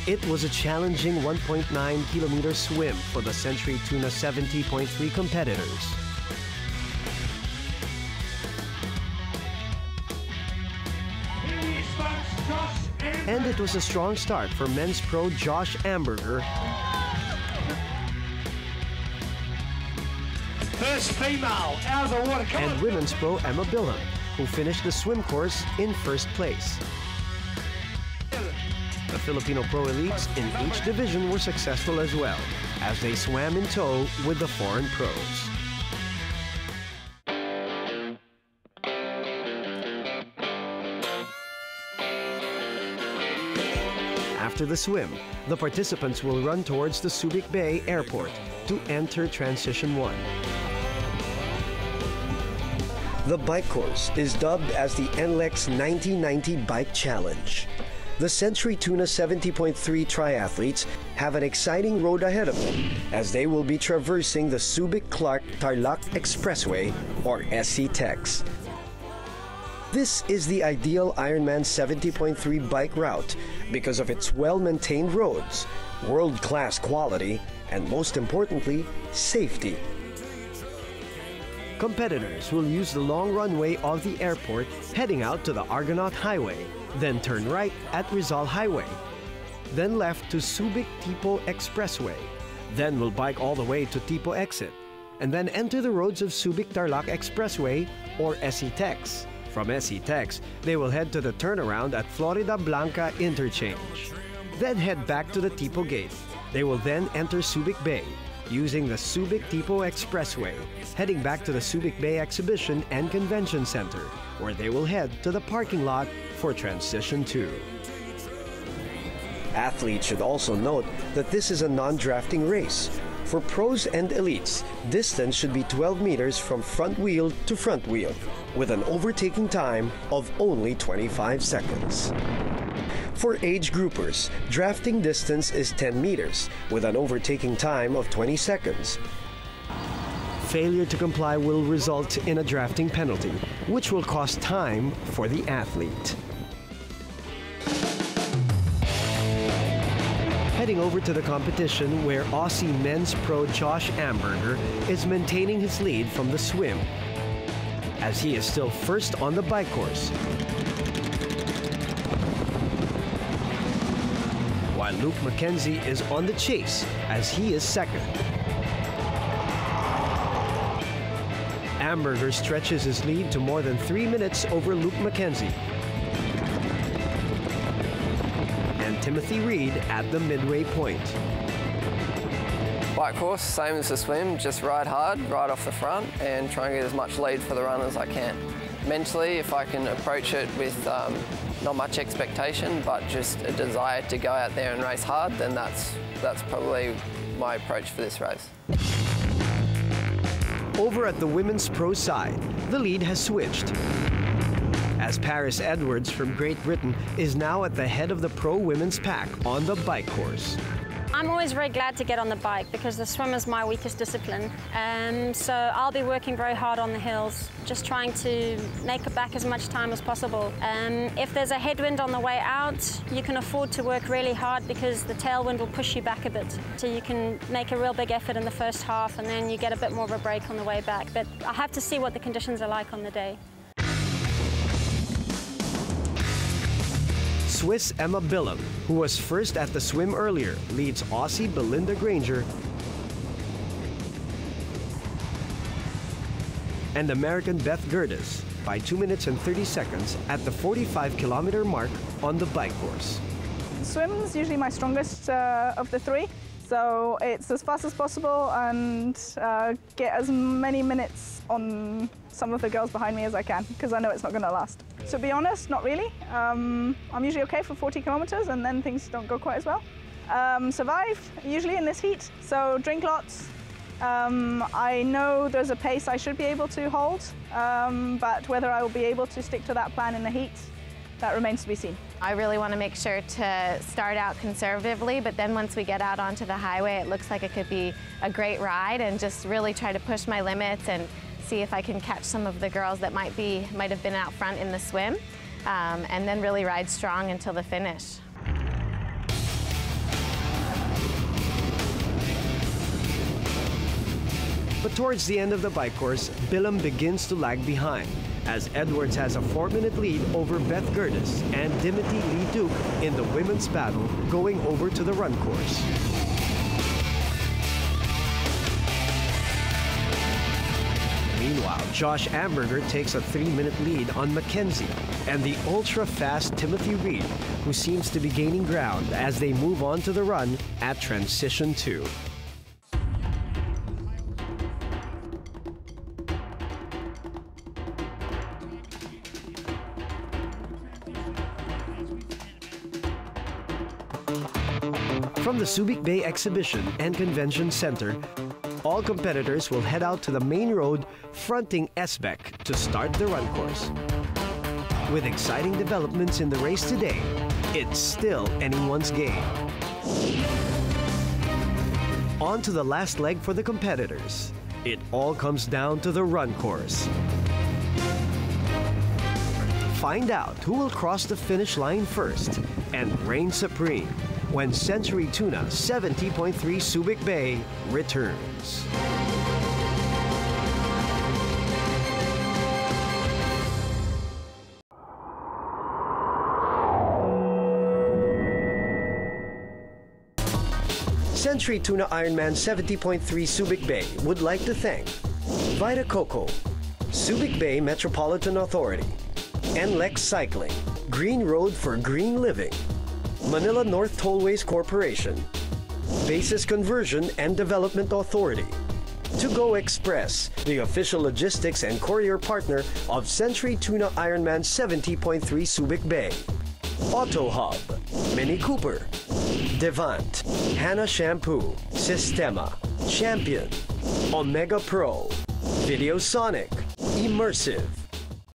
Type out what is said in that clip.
It was a challenging 1.9-kilometer swim for the Century Tuna 70.3 competitors. And it was a strong start for men's pro Josh Amberger. First female out of the water. And women's pro Emma Bilham, who finished the swim course in first place. The Filipino pro elites in each division were successful as well, as they swam in tow with the foreign pros. After the swim, the participants will run towards the Subic Bay Airport to enter Transition 1. The bike course is dubbed as the NLEX 9090 Bike Challenge. The Century Tuna 70.3 triathletes have an exciting road ahead of them as they will be traversing the Subic-Clark-Tarlac Expressway, or SC-TEX. This is the ideal Ironman 70.3 bike route because of its well-maintained roads, world-class quality, and most importantly, safety. Competitors will use the long runway of the airport heading out to the Argonaut Highway, then turn right at Rizal Highway, then left to Subic-Tipo Expressway, then will bike all the way to Tipo Exit, and then enter the roads of Subic-Tarlac Expressway, or SC-TEX. From SC-TEX, they will head to the turnaround at Florida Blanca Interchange. Then head back to the Tipo Gate. They will then enter Subic Bay, using the Subic-Tipo Expressway, heading back to the Subic Bay Exhibition and Convention Center, where they will head to the parking lot for Transition 2. Athletes should also note that this is a non-drafting race. For pros and elites, distance should be 12 meters from front wheel to front wheel, with an overtaking time of only 25 seconds. For age groupers, drafting distance is 10 meters, with an overtaking time of 20 seconds. Failure to comply will result in a drafting penalty, which will cost time for the athlete. Heading over to the competition where Aussie men's pro Josh Amberger is maintaining his lead from the swim, as he is still first on the bike course, while Luke McKenzie is on the chase as he is second. Amberger stretches his lead to more than 3 minutes over Luke McKenzie and Timothy Reed at the midway point. Bike course, same as the swim, just ride hard, right off the front, and try and get as much lead for the run as I can. Mentally, if I can approach it with not much expectation, but just a desire to go out there and race hard, then that's probably my approach for this race. Over at the women's pro side, the lead has switched, as Paris Edwards from Great Britain is now at the head of the pro women's pack on the bike course. I'm always very glad to get on the bike because the swim is my weakest discipline. So I'll be working very hard on the hills, just trying to make it back as much time as possible. If there's a headwind on the way out, you can afford to work really hard because the tailwind will push you back a bit. So you can make a real big effort in the first half and then you get a bit more of a break on the way back. But I have to see what the conditions are like on the day. Swiss Emma Bilham, who was first at the swim earlier, leads Aussie Belinda Granger and American Beth Gerdes by 2 minutes and 30 seconds at the 45-kilometer mark on the bike course. Swim's usually my strongest of the three, so it's as fast as possible and get as many minutes on some of the girls behind me as I can, because I know it's not going to last. To be honest, not really. I'm usually okay for 40 kilometers and then things don't go quite as well. Survive, usually in this heat, so drink lots. I know there's a pace I should be able to hold, but whether I will be able to stick to that plan in the heat, that remains to be seen. I really want to make sure to start out conservatively, but then once we get out onto the highway, it looks like it could be a great ride, and just really try to push my limits and see if I can catch some of the girls that might have been out front in the swim, and then really ride strong until the finish. But towards the end of the bike course, Bilham begins to lag behind, as Edwards has a 4-minute lead over Beth Gerdes and Dimity Lee Duke in the women's battle going over to the run course. Meanwhile, Josh Amberger takes a 3-minute lead on Mackenzie and the ultra-fast Timothy Reed, who seems to be gaining ground as they move on to the run at Transition 2. From the Subic Bay Exhibition and Convention Center, all competitors will head out to the main road fronting SBEC to start the run course. With exciting developments in the race today, it's still anyone's game. On to the last leg for the competitors. It all comes down to the run course. Find out who will cross the finish line first and reign supreme when Century Tuna 70.3 Subic Bay returns. Century Tuna Ironman 70.3 Subic Bay would like to thank Vita Coco, Subic Bay Metropolitan Authority, NLEX Cycling, Green Road for Green Living, Manila North Tollways Corporation, Basis Conversion and Development Authority, To Go Express, the official logistics and courier partner of Century Tuna Ironman 70.3 Subic Bay, Auto Hub, Mini Cooper, Devant, Hana Shampoo, Sistema, Champion, Omega Pro, Videosonic, Immersive,